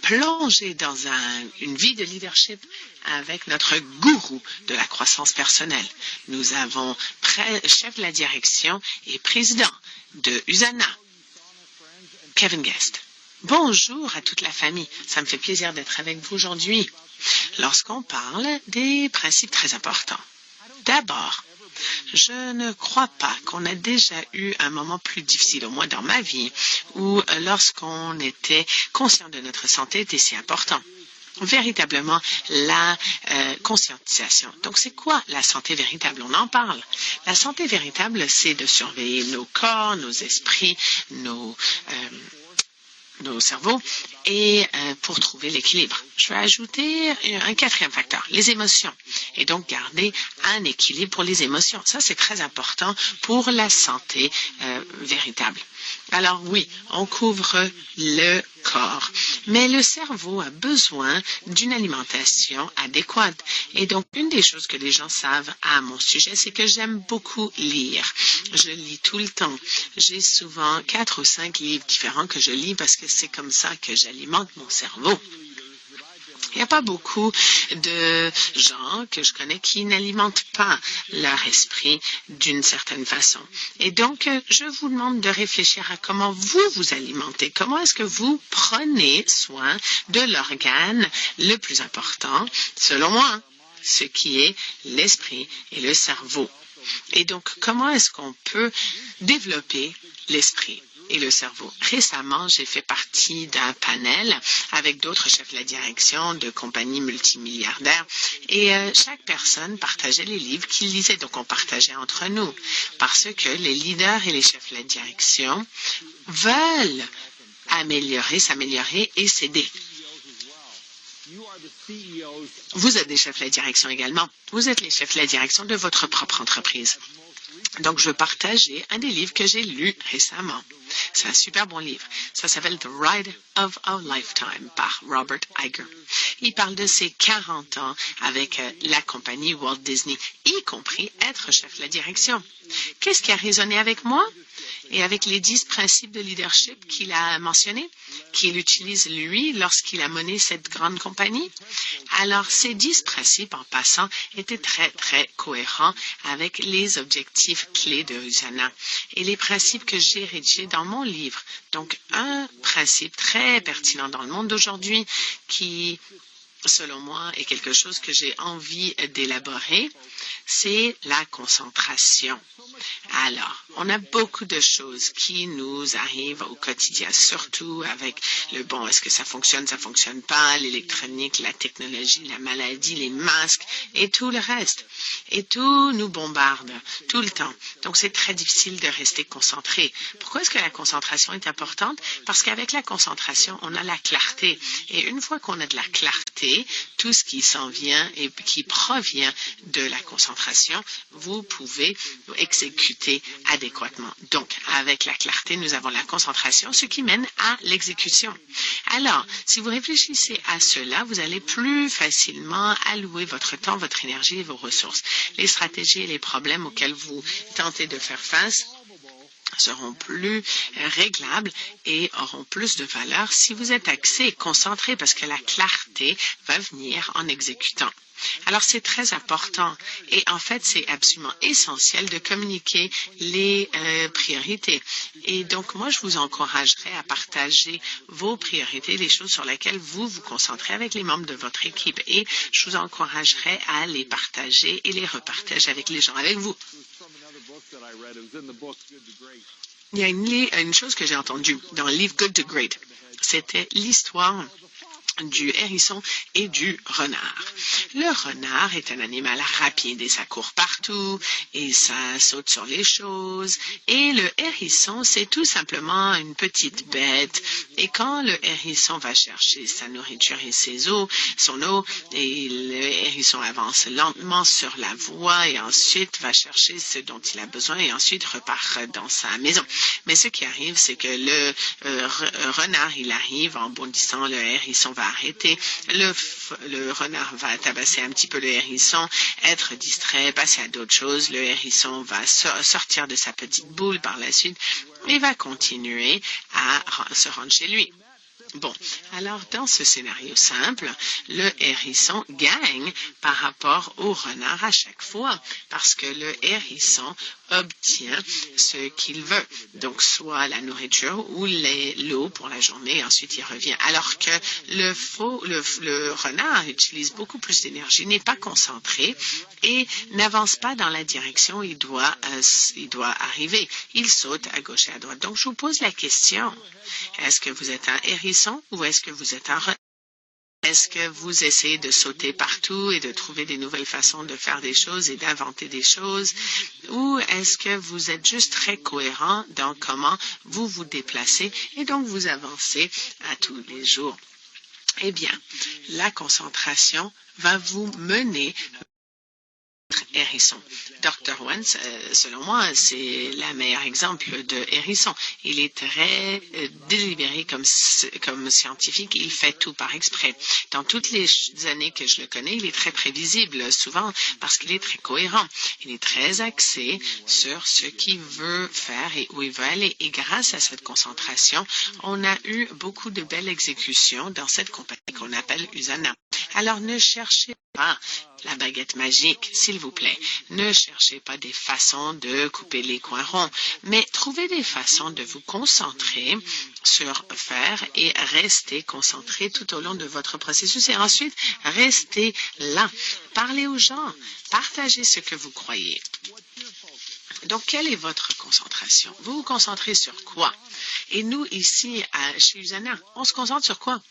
plonger dans une vie de leadership avec notre gourou de la croissance personnelle. Nous avons chef de la direction et président de Usana, Kevin Guest. Bonjour à toute la famille. Ça me fait plaisir d'être avec vous aujourd'hui lorsqu'on parle des principes très importants. D'abord, je ne crois pas qu'on a déjà eu un moment plus difficile, au moins dans ma vie, où lorsqu'on était conscient de notre santé était si important. Véritablement, la conscientisation. Donc, c'est quoi la santé véritable? On en parle. La santé véritable, c'est de surveiller nos corps, nos esprits, nos cerveaux et pour trouver l'équilibre. Je vais ajouter un quatrième facteur, les émotions. Et donc, garder un équilibre pour les émotions. Ça, c'est très important pour la santé véritable. Alors oui, on couvre le corps, mais le cerveau a besoin d'une alimentation adéquate. Et donc, une des choses que les gens savent à mon sujet, c'est que j'aime beaucoup lire. Je lis tout le temps. J'ai souvent 4 ou 5 livres différents que je lis parce que c'est comme ça que j'alimente mon cerveau. Il n'y a pas beaucoup de gens que je connais qui n'alimentent pas leur esprit d'une certaine façon. Et donc, je vous demande de réfléchir à comment vous vous alimentez. Comment est-ce que vous prenez soin de l'organe le plus important, selon moi, ce qui est l'esprit et le cerveau. Et donc, comment est-ce qu'on peut développer l'esprit et le cerveau? Récemment, j'ai fait partie d'un panel avec d'autres chefs de la direction de compagnies multimilliardaires et chaque personne partageait les livres qu'il lisait. Donc, on partageait entre nous parce que les leaders et les chefs de la direction veulent s'améliorer et s'aider. Vous êtes des chefs de la direction également. Vous êtes les chefs de la direction de votre propre entreprise. Donc, je veux partager un des livres que j'ai lu récemment. C'est un super bon livre. Ça s'appelle The Ride of a Lifetime par Robert Iger. Il parle de ses 40 ans avec la compagnie Walt Disney, y compris être chef de la direction. Qu'est-ce qui a résonné avec moi et avec les 10 principes de leadership qu'il a mentionnés, qu'il utilise lui lorsqu'il a mené cette grande compagnie? Alors, ces 10 principes, en passant, étaient très, très cohérents avec les objectifs clés de Usana et les principes que j'ai rédigés dans mon livre. Donc, un principe très pertinent dans le monde d'aujourd'hui qui, selon moi, est quelque chose que j'ai envie d'élaborer, c'est la concentration. Alors, on a beaucoup de choses qui nous arrivent au quotidien, surtout avec le bon, est-ce que ça fonctionne pas, l'électronique, la technologie, la maladie, les masques et tout le reste. Et tout nous bombarde tout le temps. Donc, c'est très difficile de rester concentré. Pourquoi est-ce que la concentration est importante? Parce qu'avec la concentration, on a la clarté. Et une fois qu'on a de la clarté, tout ce qui s'en vient et qui provient de la concentration, vous pouvez exécuter adéquatement. Donc, avec la clarté, nous avons la concentration, ce qui mène à l'exécution. Alors, si vous réfléchissez à cela, vous allez plus facilement allouer votre temps, votre énergie et vos ressources. Les stratégies et les problèmes auxquels vous tentez de faire face seront plus réglables et auront plus de valeur si vous êtes axé et concentré parce que la clarté va venir en exécutant. Alors, c'est très important et en fait, c'est absolument essentiel de communiquer les priorités. Et donc, moi, je vous encouragerais à partager vos priorités, les choses sur lesquelles vous vous concentrez avec les membres de votre équipe et je vous encouragerais à les partager et les repartager avec les gens avec vous. Il y a une chose que j'ai entendue dans le livre Good to Great. C'était l'histoire du hérisson et du renard. Le renard est un animal rapide et ça court partout et ça saute sur les choses. Et le hérisson, c'est tout simplement une petite bête. Et quand le hérisson va chercher sa nourriture et son eau, et le hérisson avance lentement sur la voie et ensuite va chercher ce dont il a besoin et ensuite repart dans sa maison. Mais ce qui arrive, c'est que le renard, il arrive en bondissant, le hérisson va arrêter, le renard va tabasser un petit peu le hérisson, être distrait, passer à d'autres choses, le hérisson va sortir de sa petite boule par la suite et va continuer à se rendre chez lui. Bon, alors dans ce scénario simple, le hérisson gagne par rapport au renard à chaque fois parce que le hérisson obtient ce qu'il veut. Donc soit la nourriture ou l'eau pour la journée et ensuite il revient. Alors que le renard utilise beaucoup plus d'énergie, n'est pas concentré et n'avance pas dans la direction où il doit arriver. Il saute à gauche et à droite. Donc je vous pose la question, est-ce que vous êtes un hérisson ou est-ce que vous êtes un renard? Est-ce que vous essayez de sauter partout et de trouver des nouvelles façons de faire des choses et d'inventer des choses? Ou est-ce que vous êtes juste très cohérent dans comment vous vous déplacez et donc vous avancez à tous les jours? Eh bien, la concentration va vous mener hérisson. Dr. Wentz, selon moi, c'est le meilleur exemple de hérisson. Il est très délibéré comme scientifique. Il fait tout par exprès. Dans toutes les années que je le connais, il est très prévisible, souvent parce qu'il est très cohérent. Il est très axé sur ce qu'il veut faire et où il veut aller. Et grâce à cette concentration, on a eu beaucoup de belles exécutions dans cette compagnie qu'on appelle USANA. Alors, ne cherchez pas la baguette magique, s'il vous plaît. Ne cherchez pas des façons de couper les coins ronds, mais trouvez des façons de vous concentrer sur faire et rester concentré tout au long de votre processus. Et ensuite, restez là. Parlez aux gens. Partagez ce que vous croyez. Donc, quelle est votre concentration? Vous vous concentrez sur quoi? Et nous, ici, chez USANA, on se concentre sur quoi?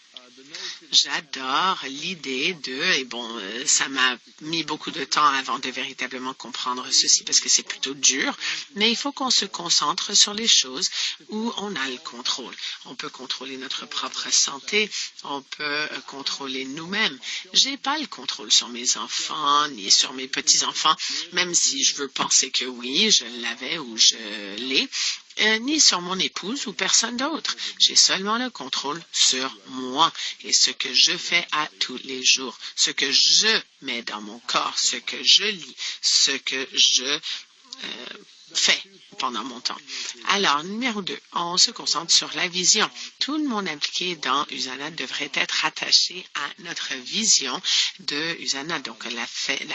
J'adore l'idée et bon, ça m'a mis beaucoup de temps avant de véritablement comprendre ceci parce que c'est plutôt dur, mais il faut qu'on se concentre sur les choses où on a le contrôle. On peut contrôler notre propre santé, on peut contrôler nous-mêmes. J'ai pas le contrôle sur mes enfants ni sur mes petits-enfants, même si je veux penser que oui, je l'avais ou je l'ai. Ni sur mon épouse ou personne d'autre. J'ai seulement le contrôle sur moi et ce que je fais à tous les jours, ce que je mets dans mon corps, ce que je lis, ce que je fais pendant mon temps. Alors, numéro 2, on se concentre sur la vision. Tout le monde impliqué dans USANA devrait être attaché à notre vision de USANA, donc la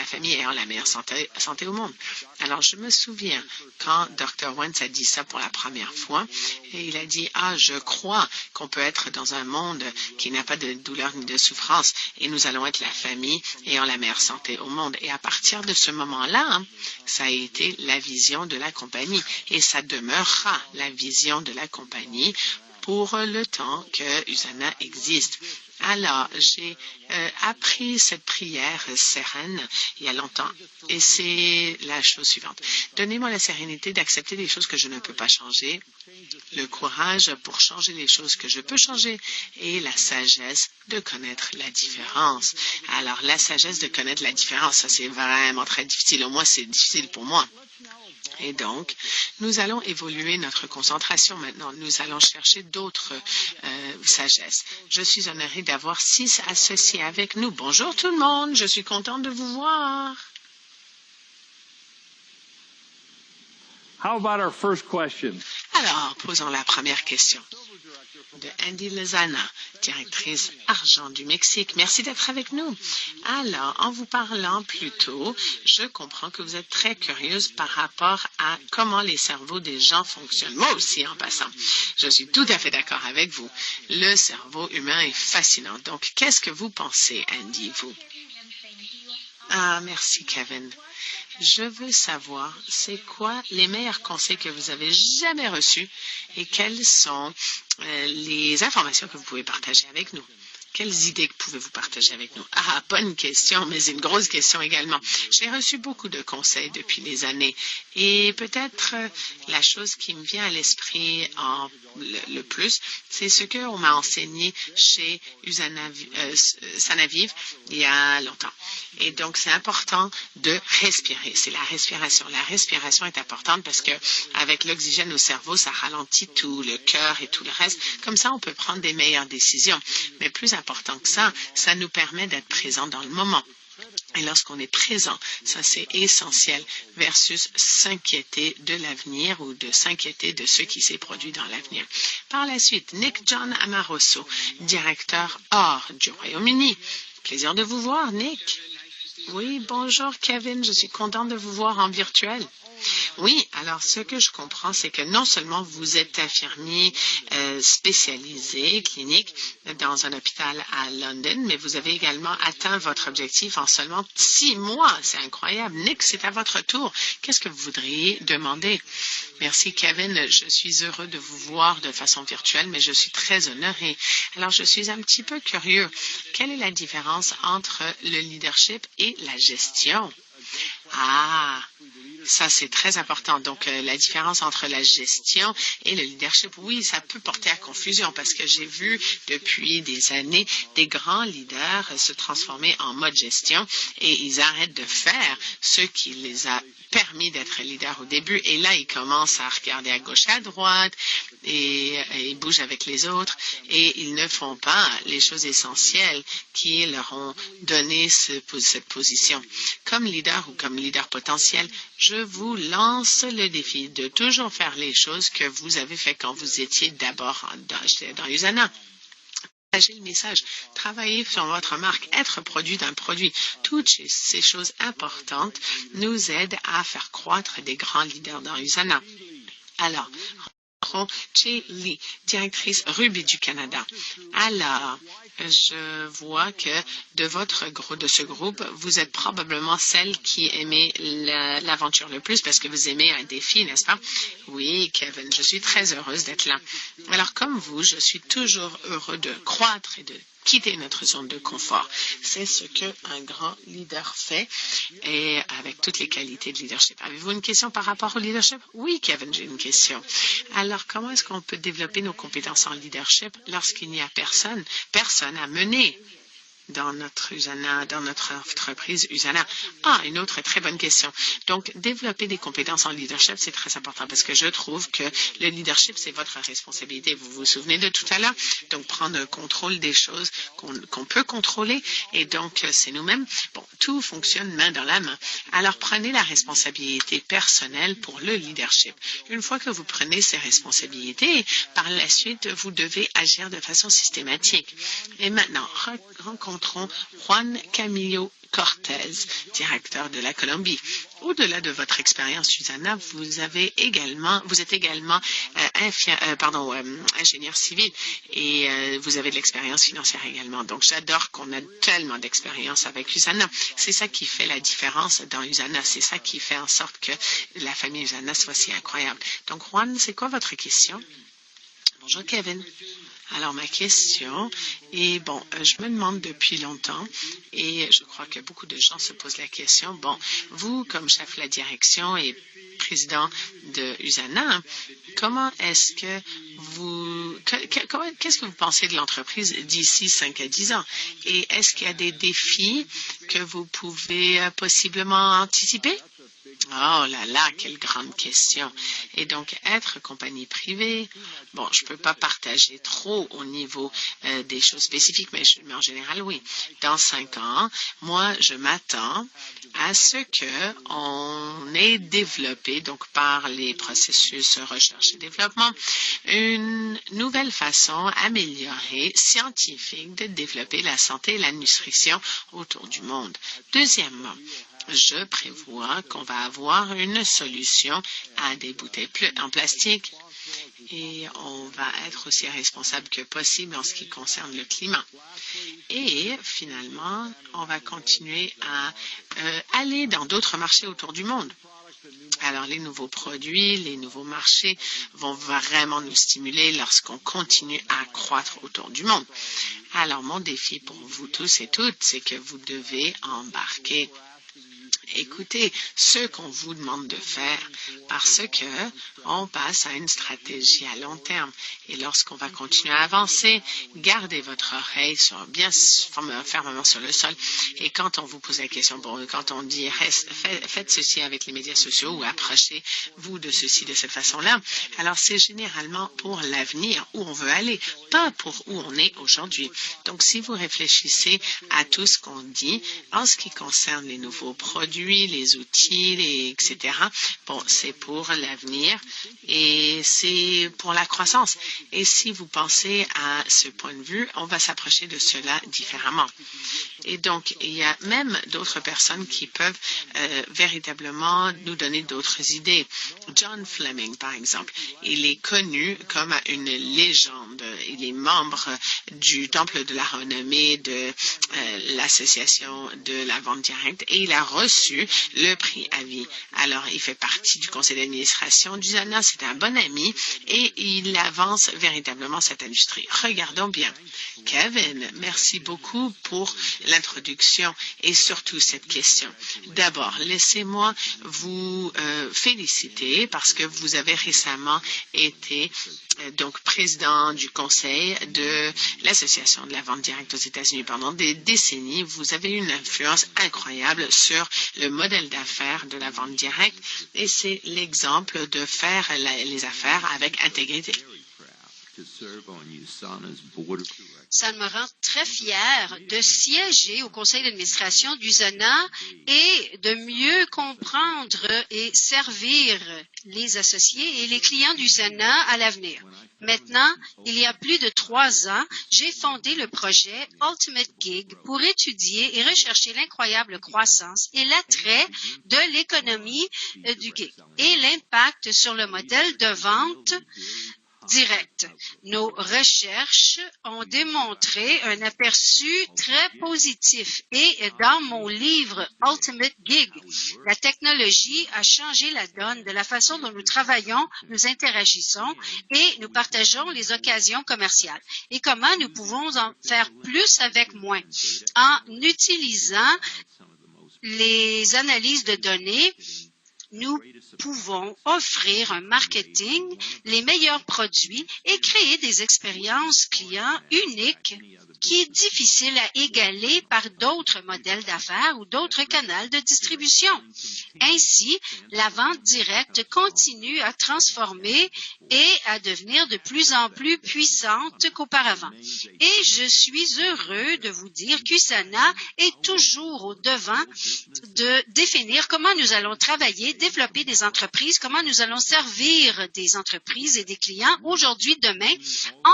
famille ayant la meilleure santé au monde. Alors, je me souviens quand Dr. Wentz a dit ça pour la première fois, et il a dit, je crois qu'on peut être dans un monde qui n'a pas de douleur ni de souffrance, et nous allons être la famille ayant la meilleure santé au monde. Et à partir de ce moment-là, ça a été la vision de la compagnie et ça demeurera la vision de la compagnie pour le temps que USANA existe. Alors, j'ai appris cette prière sereine il y a longtemps et c'est la chose suivante. Donnez-moi la sérénité d'accepter des choses que je ne peux pas changer, le courage pour changer les choses que je peux changer et la sagesse de connaître la différence. Alors, la sagesse de connaître la différence, ça c'est vraiment très difficile. Au moins, c'est difficile pour moi. Et donc, nous allons évoluer notre concentration maintenant. Nous allons chercher d'autres sagesses. Je suis honorée d'avoir 6 associés avec nous. Bonjour tout le monde, je suis contente de vous voir. How about our first question? Alors, posons la première question de Andy Lozana, directrice argent du Mexique. Merci d'être avec nous. Alors, en vous parlant plus tôt, je comprends que vous êtes très curieuse par rapport à comment les cerveaux des gens fonctionnent. Moi aussi, en passant. Je suis tout à fait d'accord avec vous. Le cerveau humain est fascinant. Donc, qu'est-ce que vous pensez, Andy, vous? Merci, Kevin. Je veux savoir, c'est quoi les meilleurs conseils que vous avez jamais reçus et quelles sont les informations que vous pouvez partager avec nous? Quelles idées pouvez-vous partager avec nous? Bonne question, mais une grosse question également. J'ai reçu beaucoup de conseils depuis les années et peut-être la chose qui me vient à l'esprit le plus, c'est ce qu'on m'a enseigné chez Sanaviv il y a longtemps. Et donc, c'est important de respirer. C'est la respiration. La respiration est importante parce que avec l'oxygène au cerveau, ça ralentit tout, le cœur et tout le reste. Comme ça, on peut prendre des meilleures décisions. Mais plus important que ça, ça nous permet d'être présents dans le moment. Et lorsqu'on est présent, ça c'est essentiel, versus s'inquiéter de l'avenir ou de s'inquiéter de ce qui s'est produit dans l'avenir. Par la suite, Nick John Amaroso, directeur hors du Royaume-Uni. Plaisir de vous voir, Nick. Oui, bonjour Kevin, je suis content de vous voir en virtuel. Oui, alors ce que je comprends, c'est que non seulement vous êtes infirmier spécialisé, clinique, dans un hôpital à London, mais vous avez également atteint votre objectif en seulement 6 mois. C'est incroyable. Nick, c'est à votre tour. Qu'est-ce que vous voudriez demander? Merci Kevin, je suis heureux de vous voir de façon virtuelle, mais je suis très honoré. Alors, je suis un petit peu curieux. Quelle est la différence entre le leadership et la gestion? Ah, ça c'est très important. Donc, la différence entre la gestion et le leadership, oui, ça peut porter à confusion parce que j'ai vu depuis des années des grands leaders se transformer en mode gestion et ils arrêtent de faire ce qui les a permis d'être leaders au début. Et là, ils commencent à regarder à gauche, à droite et ils bougent avec les autres et ils ne font pas les choses essentielles qui leur ont donné cette position. Comme leader ou comme leader potentiel, je vous lance le défi de toujours faire les choses que vous avez fait quand vous étiez d'abord dans USANA. Partagez le message, travaillez sur votre marque, être produit d'un produit. Toutes ces choses importantes nous aident à faire croître des grands leaders dans USANA. Alors, Che Lee, directrice Ruby du Canada. Alors, je vois que de ce groupe, vous êtes probablement celle qui aimait l'aventure le plus parce que vous aimez un défi, n'est-ce pas? Oui, Kevin, je suis très heureuse d'être là. Alors, comme vous, je suis toujours heureux de croître et de quitter notre zone de confort. C'est ce qu'un grand leader fait et avec toutes les qualités de leadership. Avez-vous une question par rapport au leadership? Oui, Kevin, j'ai une question. Alors, comment est-ce qu'on peut développer nos compétences en leadership lorsqu'il n'y a personne à mener dans notre entreprise USANA? Ah, une autre très bonne question. Donc, développer des compétences en leadership, c'est très important parce que je trouve que le leadership, c'est votre responsabilité. Vous vous souvenez de tout à l'heure? Donc, prendre le contrôle des choses qu'on peut contrôler et donc, c'est nous-mêmes. Bon, tout fonctionne main dans la main. Alors, prenez la responsabilité personnelle pour le leadership. Une fois que vous prenez ces responsabilités, par la suite, vous devez agir de façon systématique. Et maintenant, rencontrons Juan Camilo Cortez, directeur de la Colombie. Au-delà de votre expérience, Susanna, vous êtes également ingénieur civil et vous avez de l'expérience financière également. Donc, j'adore qu'on a tellement d'expérience avec USANA. C'est ça qui fait la différence dans USANA. C'est ça qui fait en sorte que la famille USANA soit si incroyable. Donc, Juan, c'est quoi votre question? Bonjour, Kevin. Alors, ma question est, je me demande depuis longtemps, et je crois que beaucoup de gens se posent la question, vous, comme chef de la direction et président de USANA, comment est-ce que qu'est-ce que vous pensez de l'entreprise d'ici 5 à 10 ans? Et est-ce qu'il y a des défis que vous pouvez possiblement anticiper? Oh là là, quelle grande question. Et donc, être compagnie privée, je ne peux pas partager trop au niveau des choses spécifiques, mais en général, oui. Dans 5 ans, moi, je m'attends à ce qu'on ait développé, donc par les processus recherche et développement, une nouvelle façon améliorée, scientifique, de développer la santé et la nutrition autour du monde. Deuxièmement, je prévois qu'on va avoir une solution à des bouteilles en plastique et on va être aussi responsable que possible en ce qui concerne le climat. Et finalement, on va continuer à aller dans d'autres marchés autour du monde. Alors, les nouveaux produits, les nouveaux marchés vont vraiment nous stimuler lorsqu'on continue à croître autour du monde. Alors, mon défi pour vous tous et toutes, c'est que vous devez embarquer écoutez ce qu'on vous demande de faire parce que on passe à une stratégie à long terme. Et lorsqu'on va continuer à avancer, gardez votre oreille bien fermement sur le sol. Et quand on vous pose la question, quand on dit faites ceci avec les médias sociaux ou approchez-vous de ceci de cette façon-là, alors c'est généralement pour l'avenir où on veut aller, pas pour où on est aujourd'hui. Donc, si vous réfléchissez à tout ce qu'on dit en ce qui concerne les nouveaux produits, les outils, etc., bon, c'est pour l'avenir et c'est pour la croissance. Et si vous pensez à ce point de vue, on va s'approcher de cela différemment. Et donc, il y a même d'autres personnes qui peuvent véritablement nous donner d'autres idées. John Fleming, par exemple, il est connu comme une légende. Il est membre du Temple de la renommée de l'Association de la vente directe et il a reçu le prix à vie. Alors, il fait partie du conseil d'administration d'Usana. C'est un bon ami et il avance véritablement cette industrie. Regardons bien. Kevin, merci beaucoup pour l'introduction et surtout cette question. D'abord, laissez-moi vous féliciter parce que vous avez récemment été donc président du conseil de l'Association de la vente directe aux États-Unis pendant des décennies. Vous avez une influence incroyable sur le modèle d'affaires de la vente directe et c'est l'exemple de faire les affaires avec intégrité. Ça me rend très fier de siéger au conseil d'administration d'Usana et de mieux comprendre et servir les associés et les clients d'Usana à l'avenir. Maintenant, il y a plus de 3 ans, j'ai fondé le projet Ultimate Gig pour étudier et rechercher l'incroyable croissance et l'attrait de l'économie du gig et l'impact sur le modèle de vente direct. Nos recherches ont démontré un aperçu très positif et dans mon livre Ultimate Gig, la technologie a changé la donne de la façon dont nous travaillons, nous interagissons et nous partageons les occasions commerciales et comment nous pouvons en faire plus avec moins en utilisant les analyses de données. Nous pouvons offrir un marketing, les meilleurs produits et créer des expériences clients uniques qui est difficile à égaler par d'autres modèles d'affaires ou d'autres canaux de distribution. Ainsi, la vente directe continue à transformer et à devenir de plus en plus puissante qu'auparavant. Et je suis heureux de vous dire qu'Usana est toujours au devant de définir comment nous allons travailler, développer des entreprises, comment nous allons servir des entreprises et des clients aujourd'hui, demain,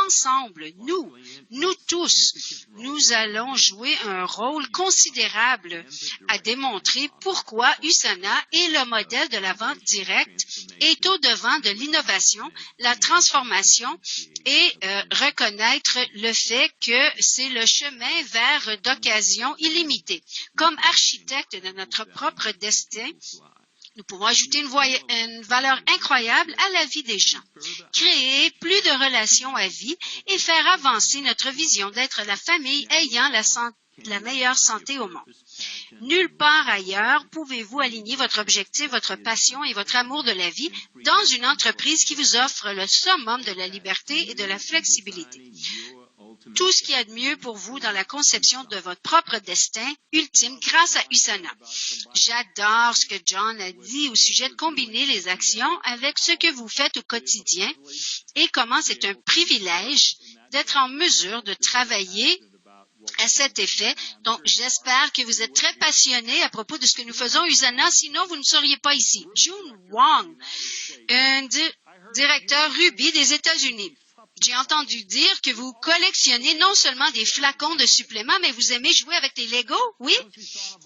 ensemble, nous tous, nous allons jouer un rôle considérable à démontrer pourquoi Usana est le modèle de la vente directe est au devant de l'innovation, la transformation et reconnaître le fait que c'est le chemin vers d'occasions illimitées. Comme architecte de notre propre destin, nous pouvons ajouter une valeur incroyable à la vie des gens, créer plus de relations à vie et faire avancer notre vision d'être la famille ayant la meilleure santé au monde. Nulle part ailleurs pouvez-vous aligner votre objectif, votre passion et votre amour de la vie dans une entreprise qui vous offre le summum de la liberté et de la flexibilité. Tout ce qu'il y a de mieux pour vous dans la conception de votre propre destin ultime grâce à Usana. J'adore ce que John a dit au sujet de combiner les actions avec ce que vous faites au quotidien et comment c'est un privilège d'être en mesure de travailler à cet effet. Donc, j'espère que vous êtes très passionnés à propos de ce que nous faisons Usana, sinon vous ne seriez pas ici. June Wong, un directeur Ruby des États-Unis. J'ai entendu dire que vous collectionnez non seulement des flacons de suppléments, mais vous aimez jouer avec des Legos, oui?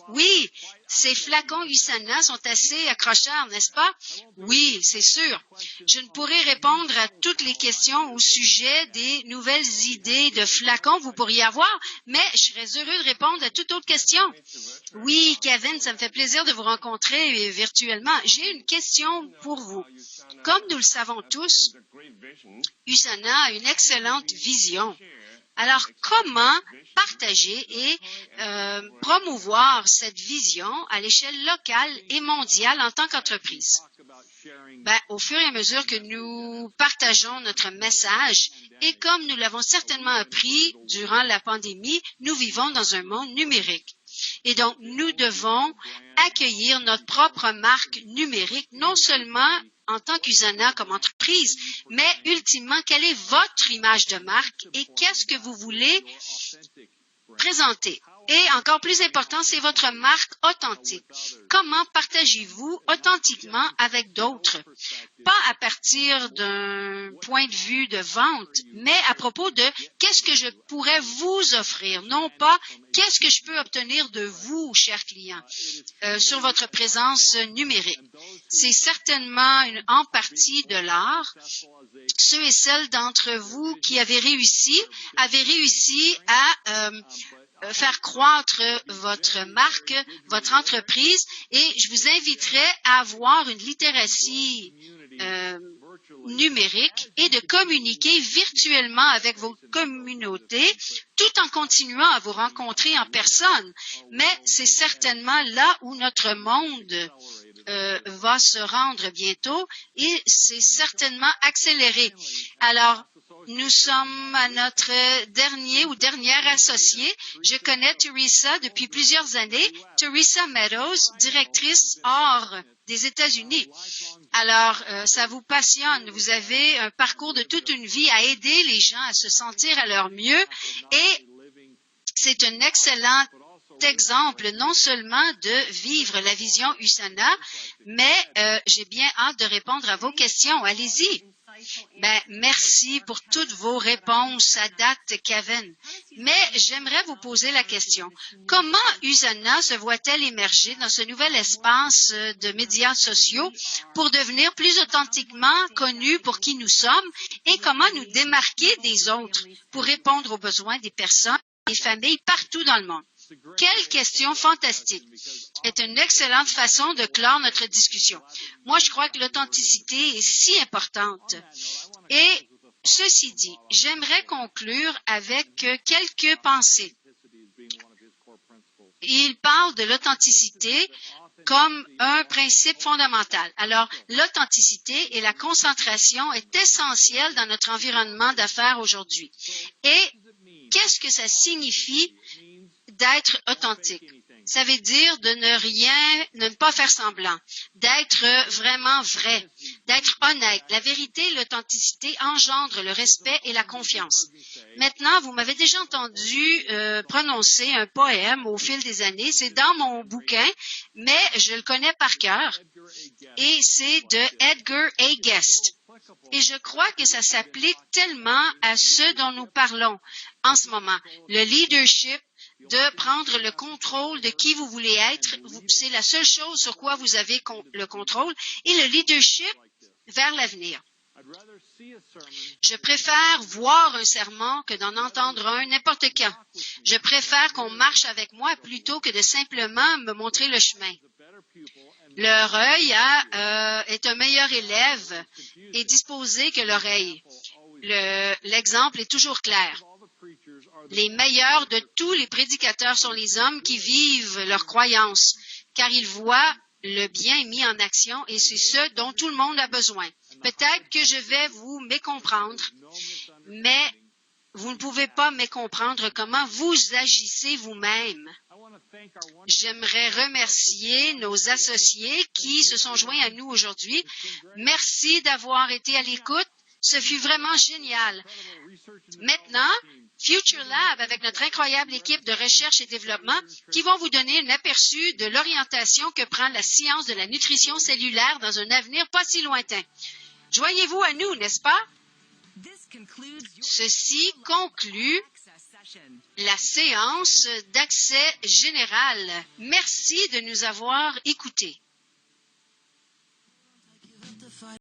Oui, ces flacons Usana sont assez accrocheurs, n'est-ce pas? Oui, c'est sûr. Je ne pourrai répondre à toutes les questions au sujet des nouvelles idées de flacons que vous pourriez avoir, mais je serais heureux de répondre à toute autre question. Oui, Kevin, ça me fait plaisir de vous rencontrer virtuellement. J'ai une question pour vous. Comme nous le savons tous, Usana a une excellente vision Alors, comment partager et promouvoir cette vision à l'échelle locale et mondiale en tant qu'entreprise? Au fur et à mesure que nous partageons notre message, et comme nous l'avons certainement appris durant la pandémie, nous vivons dans un monde numérique. Et donc, nous devons accueillir notre propre marque numérique, non seulement en tant qu'Usana comme entreprise, mais ultimement, quelle est votre image de marque et qu'est-ce que vous voulez présenter? Et encore plus important, c'est votre marque authentique. Comment partagez-vous authentiquement avec d'autres? Pas à partir d'un point de vue de vente, mais à propos de qu'est-ce que je pourrais vous offrir, non pas qu'est-ce que je peux obtenir de vous, chers clients, sur votre présence numérique. C'est certainement en partie de l'art. Ceux et celles d'entre vous qui avaient réussi à faire croître votre marque, votre entreprise, et je vous inviterai à avoir une littératie numérique et de communiquer virtuellement avec vos communautés tout en continuant à vous rencontrer en personne. Mais c'est certainement là où notre monde va se rendre bientôt et c'est certainement accéléré. Alors, nous sommes à notre dernier ou dernière associée. Je connais Teresa depuis plusieurs années. Teresa Meadows, directrice hors des États-Unis. Alors, ça vous passionne. Vous avez un parcours de toute une vie à aider les gens à se sentir à leur mieux et c'est un excellent exemple non seulement de vivre la vision USANA, mais j'ai bien hâte de répondre à vos questions. Allez-y. Merci pour toutes vos réponses à date, Kevin. Mais j'aimerais vous poser la question. Comment USANA se voit-elle émerger dans ce nouvel espace de médias sociaux pour devenir plus authentiquement connus pour qui nous sommes et comment nous démarquer des autres pour répondre aux besoins des personnes et des familles partout dans le monde? Quelle question fantastique! C'est une excellente façon de clore notre discussion. Moi, je crois que l'authenticité est si importante. Et ceci dit, j'aimerais conclure avec quelques pensées. Il parle de l'authenticité comme un principe fondamental. Alors, l'authenticité et la concentration est essentielle dans notre environnement d'affaires aujourd'hui. Et qu'est-ce que ça signifie d'être authentique? Ça veut dire de ne pas faire semblant, d'être vraiment vrai, d'être honnête. La vérité et l'authenticité engendrent le respect et la confiance. Maintenant, vous m'avez déjà entendu prononcer un poème au fil des années. C'est dans mon bouquin, mais je le connais par cœur. Et c'est de Edgar A. Guest. Et je crois que ça s'applique tellement à ce dont nous parlons en ce moment. Le leadership, de prendre le contrôle de qui vous voulez être. C'est la seule chose sur quoi vous avez le contrôle. Et le leadership vers l'avenir. Je préfère voir un sermon que d'en entendre un n'importe quand. Je préfère qu'on marche avec moi plutôt que de simplement me montrer le chemin. Leur œil est un meilleur élève et disposé que l'oreille. L'exemple est toujours clair. Les meilleurs de tous les prédicateurs sont les hommes qui vivent leurs croyances, car ils voient le bien mis en action et c'est ce dont tout le monde a besoin. Peut-être que je vais vous mécomprendre, mais vous ne pouvez pas mécomprendre comment vous agissez vous-même. J'aimerais remercier nos associés qui se sont joints à nous aujourd'hui. Merci d'avoir été à l'écoute. Ce fut vraiment génial. Maintenant, Future Lab, avec notre incroyable équipe de recherche et développement, qui vont vous donner un aperçu de l'orientation que prend la science de la nutrition cellulaire dans un avenir pas si lointain. Joignez-vous à nous, n'est-ce pas? Ceci conclut la séance d'accès général. Merci de nous avoir écoutés.